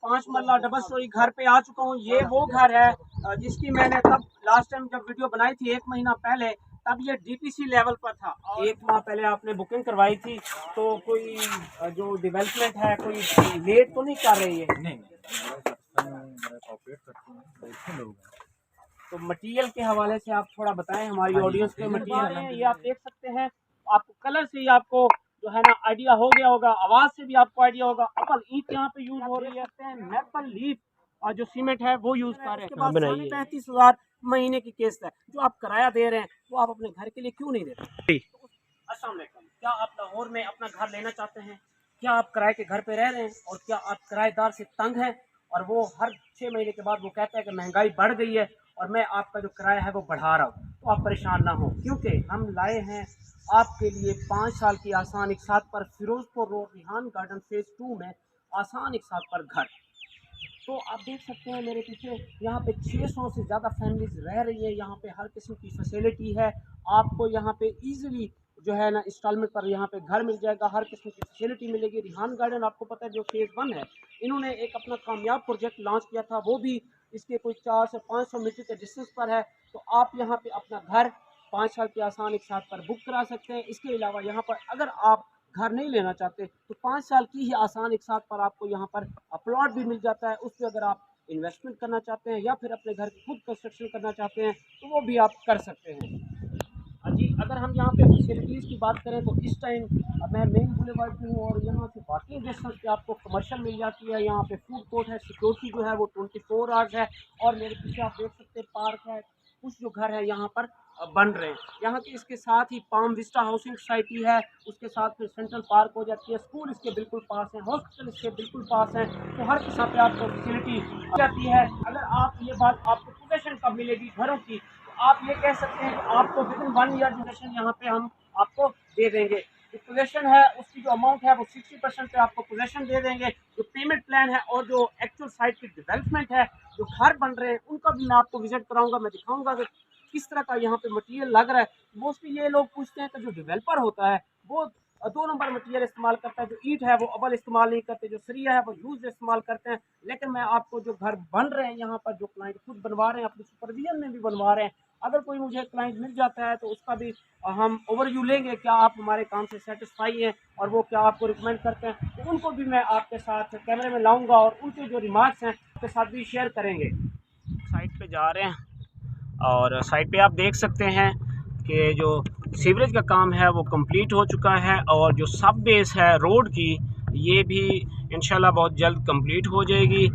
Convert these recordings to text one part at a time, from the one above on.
5 मरला double storey घर पे आ चुका हूँ। ये वो घर है जिसकी मैंने तब लास्ट टाइम जब वीडियो बनाई थी 1 महीना पहले, तब ये डीपीसी लेवल पर था। 1 माह पहले आपने बुकिंग करवाई थी, तो कोई जो डेवलपमेंट है कोई लेट तो नहीं कर रही है? नहीं, तो मटेरियल के हवाले से आप थोड़ा बताएं हमारी ऑडियंस के। मटेरियल है ये आप देख सकते हैं, आपको कलर से ही आपको जो है ना आइडिया हो गया होगा, आवाज से भी आपको आइडिया होगा। अमल ईंट यहाँ पे यूज हो रही है, मैपल लीफ और जो सीमेंट है वो यूज कर रहे हैं। उसके बाद 35,000 महीने की किस्त है जो आप किराया दे रहे हैं, वो आप अपने घर के लिए क्यों नहीं देते? अस्सलाम वालेकुम। क्या आप लाहौर में अपना घर लेना चाहते हैं? क्या आप किराए के घर पे रह रहे हैं और क्या आप किराएदार से तंग हैं और वो हर 6 महीने के बाद वो कहता है कि महंगाई बढ़ गई है और मैं आपका जो किराया है वो बढ़ा रहा हूँ? तो आप परेशान ना हो, क्योंकि हम लाए हैं आपके लिए 5 साल की आसान एक साथ पर Ferozepur Road Rihan Garden Phase 2 में आसान एक साथ पर घर। तो आप देख सकते हैं मेरे पीछे, यहाँ पे 600 से ज़्यादा फैमिलीज रह रही है। यहाँ पे हर किस्म की फैसिलिटी है। आपको यहाँ पे इजीली जो है ना इंस्टॉलमेंट पर यहाँ पे घर मिल जाएगा, हर किस्म की फैसिलिटी मिलेगी। रिहान गार्डन आपको पता है जो फेज़ 1 है, इन्होंने एक अपना कामयाब प्रोजेक्ट लॉन्च किया था, वो भी इसके कोई 400 से 500 मीटर के डिस्टेंस पर है। तो आप यहाँ पे अपना घर 5 साल के आसान एक साथ पर बुक करा सकते हैं। इसके अलावा यहाँ पर अगर आप घर नहीं लेना चाहते तो 5 साल की ही आसान एक साथ पर आपको यहाँ पर प्लॉट भी मिल जाता है। उस पर अगर आप इन्वेस्टमेंट करना चाहते हैं या फिर अपने घर की खुद कंस्ट्रक्शन करना चाहते हैं तो वो भी आप कर सकते हैं। जी, अगर हम यहाँ पे फैसिलिटीज़ की बात करें तो इस टाइम मैं मेन बुलेवार्ड पे हूँ और यहाँ से वॉकिंग डिस्टेंस पे आपको कमर्शियल मिल जाती है। यहाँ पे फूड कोर्ट है, सिक्योरिटी जो है वो 24 आवर्स है और मेरे पीछे आप देख सकते हैं पार्क है। कुछ जो घर है यहाँ पर बन रहे हैं। यहाँ के इसके साथ ही पाम विस्टा हाउसिंग सोसाइटी है, उसके साथ फिर सेंट्रल पार्क हो जाती है, स्कूल इसके बिल्कुल पास है, हॉस्पिटल इसके बिल्कुल पास है। तो हर किस्म पे आपको फैसिलिटी जाती है। अगर आप ये बात आपको पोजीशन कब मिलेगी घरों की, आप ये कह सकते हैं कि आपको विद इन 1 ईयर ड्यूरेशन यहाँ पे हम आपको दे देंगे। जो पोजेशन है उसकी जो अमाउंट है वो 60% पे आपको पोजेशन दे देंगे। जो पेमेंट प्लान है और जो एक्चुअल साइट की डेवलपमेंट है, जो घर बन रहे हैं, उनका भी मैं आपको विजिट कराऊंगा। मैं दिखाऊंगा कि किस तरह का यहाँ पे मटेरियल लग रहा है। मोस्टली ये लोग पूछते हैं कि जो डेवलपर होता है वो 2 नंबर मटेरियल इस्तेमाल करता है, जो ईंट है वो अव्वल इस्तेमाल नहीं करते, जो सरिया है वो यूज इस्तेमाल करते हैं। लेकिन मैं आपको जो घर बन रहे हैं यहाँ पर, जो क्लाइंट खुद बनवा रहे हैं, अपनी सुपरविजन में भी बनवा रहे हैं, अगर कोई मुझे क्लाइंट मिल जाता है तो उसका भी हम ओवरव्यू लेंगे, क्या आप हमारे काम से सेटिस्फाई हैं और वो क्या आपको रिकमेंड करते हैं, तो उनको भी मैं आपके साथ कैमरे में लाऊंगा और उनके जो रिमार्क्स हैं आपके साथ भी शेयर करेंगे। साइट पे जा रहे हैं और साइट पे आप देख सकते हैं कि जो सीवरेज का काम है वो कंप्लीट हो चुका है और जो सब बेस है रोड की, ये भी इंशाल्लाह बहुत जल्द कंप्लीट हो जाएगी।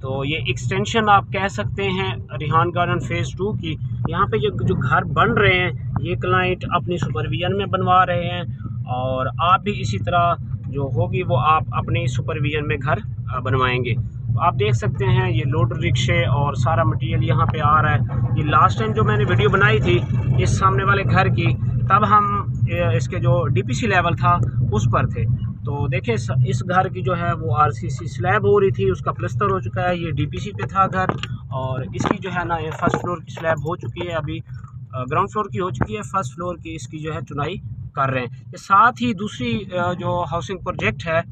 तो ये एक्सटेंशन आप कह सकते हैं रिहान गार्डन फेज़ 2 की। यहाँ पे जो घर बन रहे हैं ये क्लाइंट अपनी सुपरविजन में बनवा रहे हैं और आप भी इसी तरह जो होगी वो आप अपनी सुपरविजन में घर बनवाएंगे। तो आप देख सकते हैं ये लोडर रिक्शे और सारा मटेरियल यहाँ पे आ रहा है। ये लास्ट टाइम जो मैंने वीडियो बनाई थी इस सामने वाले घर की, तब हम इसके जो डीपीसी लेवल था उस पर थे। तो देखिए इस घर की जो है वो आरसीसी स्लैब हो रही थी, उसका प्लस्तर हो चुका है। ये डीपीसी पे था घर और इसकी जो है ना ये फर्स्ट फ्लोर की स्लैब हो चुकी है, अभी ग्राउंड फ्लोर की हो चुकी है, फर्स्ट फ्लोर की इसकी जो है चुनाई कर रहे हैं। ये साथ ही दूसरी जो हाउसिंग प्रोजेक्ट है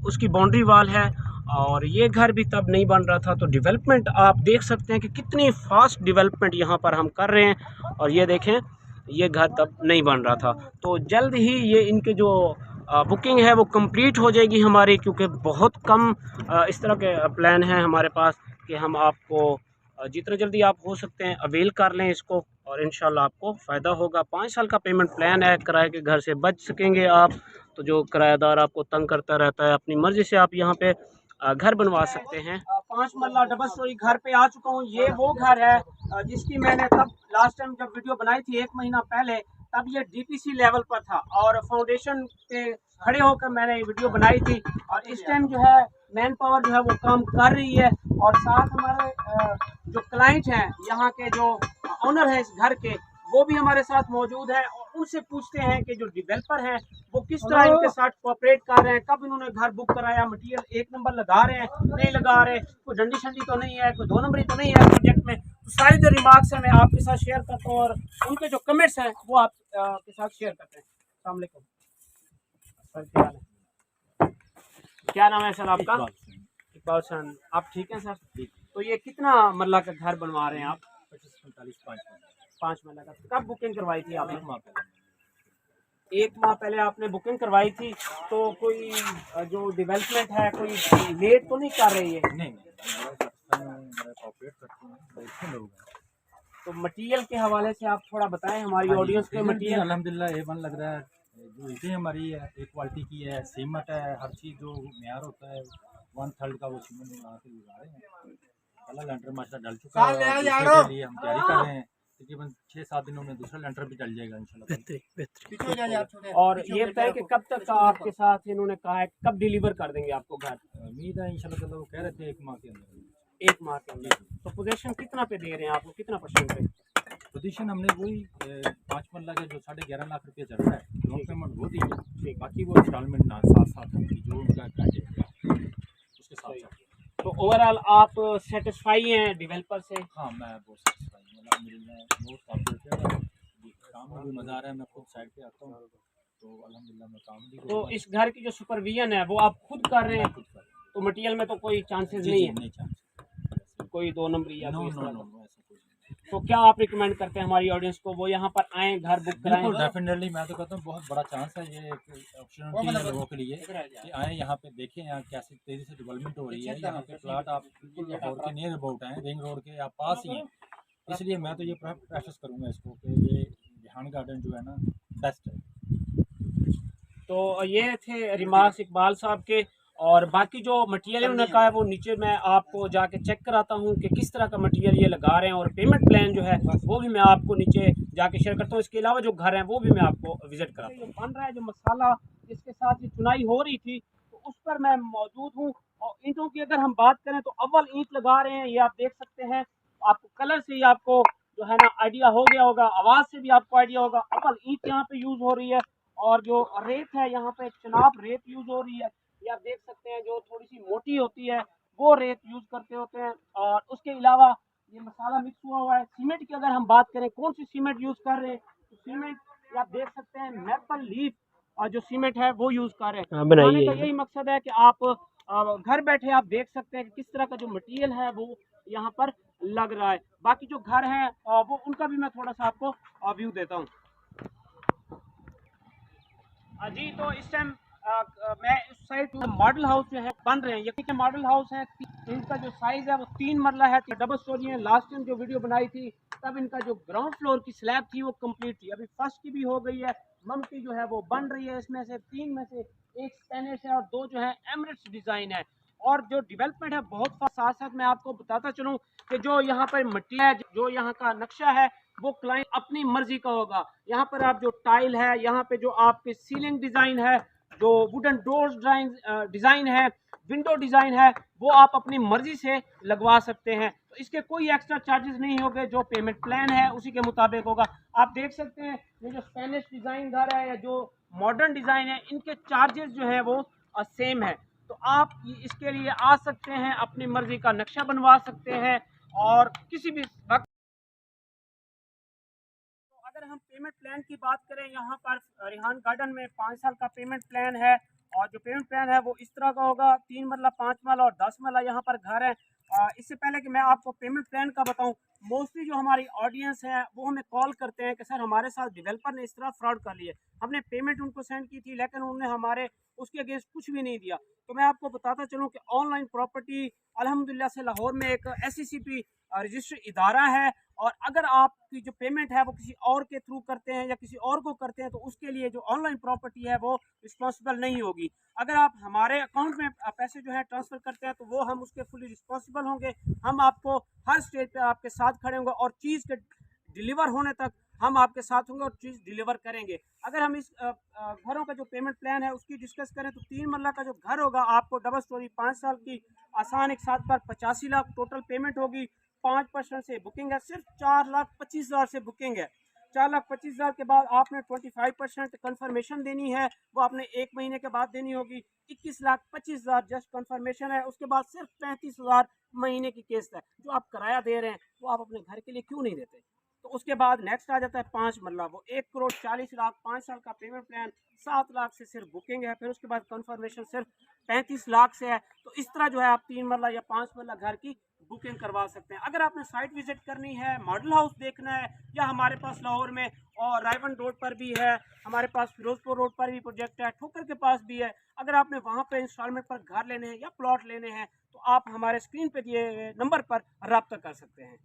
उसकी बाउंड्री वाल है और ये घर भी तब नहीं बन रहा था। तो डेवलपमेंट आप देख सकते हैं कि कितनी फास्ट डेवलपमेंट यहाँ पर हम कर रहे हैं और ये देखें ये घर तब नहीं बन रहा था। तो जल्द ही ये इनके जो बुकिंग है वो कंप्लीट हो जाएगी हमारी, क्योंकि बहुत कम इस तरह के प्लान हैं हमारे पास कि हम आपको जितना जल्दी आप हो सकते हैं अवेल कर लें इसको और इंशाल्लाह आपको फ़ायदा होगा। 5 साल का पेमेंट प्लान है, किराए के घर से बच सकेंगे आप। तो जो किराएदार आपको तंग करता रहता है, अपनी मर्ज़ी से आप यहाँ पे घर बनवा सकते हैं। 5 मरला डबल स्टोरी घर पे आ चुका हूँ। ये वो घर है जिसकी मैंने तब लास्ट टाइम जब वीडियो बनाई थी 1 महीना पहले, तब ये डीपीसी लेवल पर था और फाउंडेशन पे खड़े होकर मैंने ये वीडियो बनाई थी। और इस टाइम जो है मैन पावर जो है वो काम कर रही है और साथ हमारे जो क्लाइंट हैं, यहाँ के जो ओनर हैं इस घर के, वो भी हमारे साथ मौजूद है और उनसे पूछते हैं कि जो डेवलपर हैं वो किस तरह इनके साथ कोऑपरेट कर रहे हैं, कब इन्होंने घर बुक कराया, मटेरियल 1 नंबर लगा रहे हैं नहीं लगा रहे, कोई डंडी शंडी तो नहीं है, कोई 2 नंबरी तो नहीं है प्रोजेक्ट में। तो सारी जो रिमार्क्स हैं मैं आपके साथ शेयर करता हूँ और उनके जो कमेंट्स हैं वो आप के साथ शेयर करते हैं। अस्सलाम वालेकुम सर, क्या नाम है सर आपका? इकबाल खान, आप ठीक हैं सर? तो ये कितना मरला का घर बनवा रहे हैं आप? 5 मरला का। कब बुकिंग करवाई थी आपने? 1 माह पहले आपने बुकिंग करवाई थी। तो कोई जो डेवलपमेंट है कोई लेट तो नहीं कर रही है? नहीं तो मटेरियल के हवाले से आप थोड़ा बताएं हमारी ऑडियंस के। मटेरियल अल्हम्दुलिल्लाह A1 लग रहा है, जो ईंटें हमारी है एक क्वालिटी की है, सीमेंट है, हर चीज़ जो मेयार होता है 1/3 का वो सीमेंट लगा के लगा रहे हैं। पहला लेंटर मास्टर डल चुका है, दूसरे के लिए हम तैयारी कर रहे हैं। तकरीबन 6-7 दिनों में दूसरा लेंटर भी डल जाएगा इंशाल्लाह। और ये बताएं कि कब तक आपके साथ इन्होंने कहा है, कब डिलीवर कर देंगे आपको घर? उम्मीद है इंशाल्लाह, वो कह रहे थे 1 माह के अंदर। 1 माह के अंदर। तो पोजीशन कितना पे दे रहे हैं आपको, कितना % पे? पोजीशन हमने वही 5 मरला के जो 11.5 लाख रुपये चल रहा है, डाउन पेमेंट वो दी है, बाकी वो इंस्टॉलमेंट ना साथ उनकी जो उनका उसके साथ। तो ओवरऑल आप सेटिस्फाई हैं डेवलपर से? हाँ, मैं बहुत सेटिस्फाई हूँ अल्हम्दुलिल्लाह, बहुत कॉपरेटिव है, काम में भी मज़ा आ रहा है। मैं खुद साइड पे आता हूँ तो अल्हम्दुलिल्लाह मैं काम भी। तो इस घर की जो सुपरविजन है वो आप खुद कर रहे हैं? तो मटेरियल में तो कोई चांसेस नहीं है? नहीं चांस, कोई 2 नंबरी या कोई इस तरह का? ऐसा कुछ नहीं। तो क्या आप रिकमेंड करते हैं हमारी ऑडियंस को वो यहाँ पर आएँ, घर बुक कराएं? डेफिनेटली मैं तो कहता हूँ बहुत बड़ा चांस है, ये एक अपॉर्चुनिटी है लोगों के लिए कि आए यहाँ पे देखें यहाँ कैसे तेज़ी से डेवलपमेंट हो रही है। यहाँ पे प्लाट आप बिल्कुल लाहौर के नियर अबाउट हैं, रिंग रोड के आप पास ही हैं, इसलिए मैं तो ये प्रेफर करूँगा इसको कि ये रिहान गार्डन जो है ना बेस्ट है। तो ये थे रिमार्क्स इकबाल साहब के। और बाकी जो मटेरियल उन्होंने कहा है वो नीचे मैं आपको जाके चेक कराता हूँ कि किस तरह का मटेरियल ये लगा रहे हैं, और पेमेंट प्लान जो है वो भी मैं आपको नीचे जाके शेयर करता हूँ। इसके अलावा जो घर हैं वो भी मैं आपको विजिट कराता हूँ। बन रहा है जो मसाला जिसके साथ ये चुनाई हो रही थी, तो उस पर मैं मौजूद हूँ। और ईंटों की अगर हम बात करें तो अव्वल ईंट लगा रहे हैं, ये आप देख सकते हैं। आपको कलर से ही आपको जो है ना आइडिया हो गया होगा, आवाज़ से भी आपको आइडिया होगा। अव्वल ईंट यहाँ पे यूज़ हो रही है, और जो रेत है यहाँ पे चनाब रेत यूज़ हो रही है। ये आप देख सकते हैं जो थोड़ी सी मोटी होती है वो रेत यूज़ करते होते हैं। और उसके अलावा ये मसाला मिक्स हुआ है। सीमेंट की अगर हम बात करें कौन सी सीमेंट यूज़ कर रहे हैं, तो सीमेंट ये आप देख सकते हैं मैपल लीफ और जो सीमेंट है वो यूज़ कर रहे हैं। बनाने का यही मकसद है कि आप घर बैठे आप देख सकते हैं कि किस तरह का जो मटेरियल है वो यहाँ पर लग रहा है। बाकी जो घर है वो उनका भी मैं थोड़ा सा आपको व्यू देता हूँ। जी, तो इस टाइम मैं इस साइड मॉडल हाउस जो है बन रहे हैं। ये मॉडल हाउस है, इनका जो साइज है वो 3 मरला है, डबल स्टोरी है। लास्ट टाइम जो वीडियो बनाई थी तब इनका जो ग्राउंड फ्लोर की स्लैब थी वो कंप्लीट थी, अभी फर्स्ट की भी हो गई है। मम्टी जो है वो बन रही है, इसमें से 3 में से एक स्पेनिश है और 2 जो है एमरेट्स डिज़ाइन है। और जो डेवलपमेंट है बहुत साथ साथ मैं आपको बताता चलूँ कि जो यहाँ पर मटीरियल जो यहाँ का नक्शा है वो क्लाइंट अपनी मर्जी का होगा। यहाँ पर आप जो टाइल है, यहाँ पे जो आपके सीलिंग डिज़ाइन है, जो वुडन डोर्स डिज़ाइन है, विंडो डिज़ाइन है, वो आप अपनी मर्जी से लगवा सकते हैं। तो इसके कोई एक्स्ट्रा चार्जेस नहीं होंगे, जो पेमेंट प्लान है उसी के मुताबिक होगा। आप देख सकते हैं ये जो स्पेनिश डिज़ाइन घर है या जो मॉडर्न डिज़ाइन है, इनके चार्जेस जो है वो सेम है। तो आप इसके लिए आ सकते हैं, अपनी मर्जी का नक्शा बनवा सकते हैं और किसी भी वक्त। अगर हम पेमेंट प्लान की बात करें, यहाँ पर रिहान गार्डन में 5 साल का पेमेंट प्लान है। और जो पेमेंट प्लान है वो इस तरह का होगा, 3 मरला, 5 मरला और 10 मरला यहाँ पर घर है। इससे पहले कि मैं आपको पेमेंट प्लान का बताऊं, मोस्टली जो हमारी ऑडियंस है वो हमें कॉल करते हैं कि सर हमारे साथ डेवलपर ने इस तरह फ्रॉड कर लिए, हमने पेमेंट उनको सेंड की थी लेकिन उन्होंने हमारे उसके अगेंस्ट कुछ भी नहीं दिया। तो मैं आपको बताता चलूँ कि ऑनलाइन प्रॉपर्टी अल्हम्दुलिल्लाह से लाहौर में एक SCCP रजिस्ट्री इदारा है। और अगर आपकी जो पेमेंट है वो किसी और के थ्रू करते हैं या किसी और को करते हैं तो उसके लिए जो ऑनलाइन प्रॉपर्टी है वो रिस्पॉन्सिबल नहीं होगी। अगर आप हमारे अकाउंट में पैसे जो है ट्रांसफ़र करते हैं तो वो हम उसके फुली रिस्पॉन्सिबल होंगे। हम आपको हर स्टेज पे आपके साथ खड़े होंगे और चीज़ के डिलीवर होने तक हम आपके साथ होंगे और चीज़ डिलीवर करेंगे। अगर हम इस घरों का जो पेमेंट प्लान है उसकी डिस्कस करें तो 3 मरला का जो घर होगा आपको डबल स्टोरी 5 साल की आसान एक साथ पर 85 लाख टोटल पेमेंट होगी। 5% से बुकिंग है, सिर्फ 4,25,000 से बुकिंग है। 4,25,000 के बाद आपने 25% कन्फर्मेशन देनी है, वो आपने 1 महीने के बाद देनी होगी। 21,25,000 जस्ट कन्फर्मेशन है, उसके बाद सिर्फ 35,000 महीने की किस्त है। जो आप किराया दे रहे हैं वो आप अपने घर के लिए क्यों नहीं देते? तो उसके बाद नेक्स्ट आ जाता है 5 मरला, वो 1,40,00,000, 5 साल का पेमेंट प्लान, 7 लाख से सिर्फ बुकिंग है। फिर उसके बाद कंफर्मेशन सिर्फ 35 लाख से है। तो इस तरह जो है आप 3 मरला या 5 मरला घर की बुकिंग करवा सकते हैं। अगर आपने साइट विजिट करनी है, मॉडल हाउस देखना है, या हमारे पास लाहौर में और रायवन रोड पर भी है, हमारे पास फिरोजपुर रोड पर भी प्रोजेक्ट है, ठोकर के पास भी है, अगर आपने वहाँ पे इंस्टॉलमेंट पर घर लेने हैं या प्लॉट लेने हैं तो आप हमारे स्क्रीन पे दिए नंबर पर रब्ता कर सकते हैं।